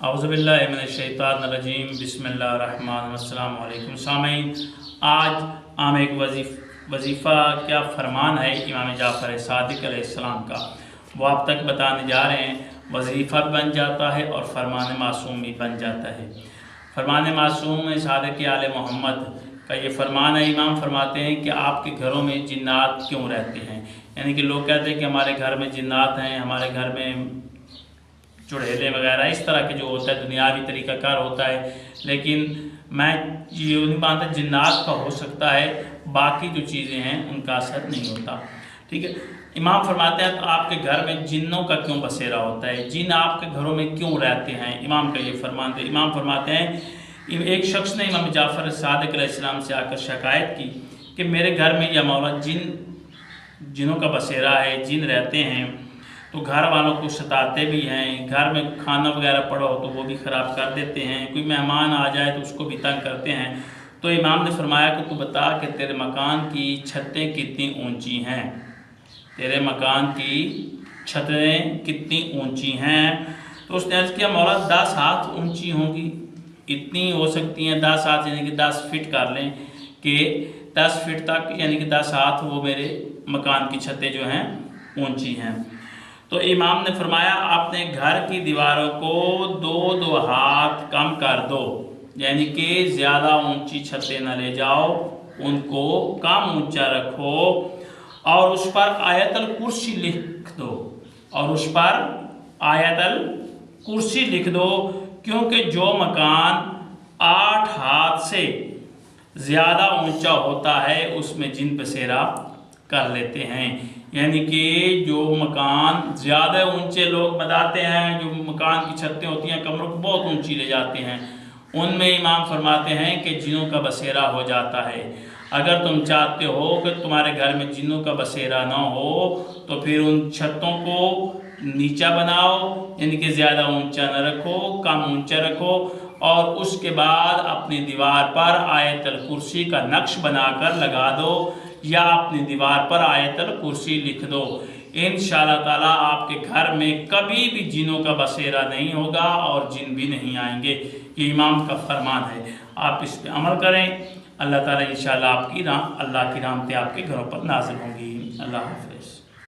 औज़ुबिल्लाहि मिनश्शैतानिर्रजीम बिस्मिल्लाहिर्रहमानिर्रहीम। सामीन, आज हम एक वजीफ़ा क्या फ़रमान है इमाम जाफ़र सादिक़ अलैहिस्सलाम का, वो आप तक बताने जा रहे हैं। वजीफ़ा भी बन जाता है और फ़रमान मासूम भी बन जाता है। फ़रमान मासूम सादिक़ आले मोहम्मद का ये फ़रमान है। इमाम फरमाते हैं कि आपके घरों में जिन्नात क्यों रहते हैं। यानी कि लोग कहते हैं कि हमारे घर में जिन्नात हैं, हमारे घर में चुड़ैलें वगैरह इस तरह के जो होता है दुनियावी तरीक़ाकार होता है, लेकिन मैं ये नहीं मानता जिन्नात का हो सकता है, बाकी जो चीज़ें हैं उनका असर नहीं होता। ठीक है, इमाम फरमाते हैं तो आपके घर में जिन्नों का क्यों बसेरा होता है, जिन आपके घरों में क्यों रहते हैं। इमाम का ये फरमान थे। इमाम फरमाते हैं एक शख्स ने इमाम जाफ़र सादिक़ अलैहिस्सलाम से आकर शिकायत की कि मेरे घर में या मौला जिनों का बसेरा है, जिन रहते हैं तो घर वालों को सताते भी हैं, घर में खाना वगैरह पड़ा हो तो वो भी ख़राब कर देते हैं, कोई मेहमान आ जाए तो उसको भी तंग करते हैं। तो इमाम ने फरमाया कि तू बता कि तेरे मकान की छतें कितनी ऊंची हैं, तेरे मकान की छतें कितनी ऊंची हैं। तो उसने अर्ज़ किया मौला 10 हाथ ऊंची होंगी, इतनी हो सकती हैं 10 हाथ, यानी कि 10 फीट कर लें कि 10 फीट तक, यानी कि 10 हाथ वो मेरे मकान की छतें जो हैं ऊंची हैं। तो इमाम ने फरमाया अपने घर की दीवारों को 2-2 हाथ कम कर दो, यानी कि ज़्यादा ऊंची छतें न ले जाओ, उनको कम ऊंचा रखो और उस पर आयतल कुर्सी लिख दो, और उस पर आयतल कुर्सी लिख दो, क्योंकि जो मकान 8 हाथ से ज़्यादा ऊंचा होता है उसमें जिन बसेरा कर लेते हैं। यानी कि जो मकान ज़्यादा ऊंचे लोग बताते हैं, जो मकान की छतें होती हैं कमरों को बहुत ऊंची ले जाते हैं, उनमें इमाम फरमाते हैं कि जिनों का बसेरा हो जाता है। अगर तुम चाहते हो कि तुम्हारे घर में जिनों का बसेरा ना हो तो फिर उन छतों को नीचा बनाओ, यानी कि ज़्यादा ऊंचा न रखो, कम ऊंचा रखो, और उसके बाद अपनी दीवार पर आयतल कुर्सी का नक्श बनाकर लगा दो या अपनी दीवार पर आयतल कुर्सी लिख दो। इंशाअल्लाह ताला आपके घर में कभी भी जिनों का बसेरा नहीं होगा और जिन भी नहीं आएंगे। ये इमाम का फरमान है, आप इस पे अमल करें। अल्लाह ताला इंशाअल्लाह अल्लाह की रहमतें आपके घरों पर नाज़िल होंगी। अल्लाह हाफ़िज़।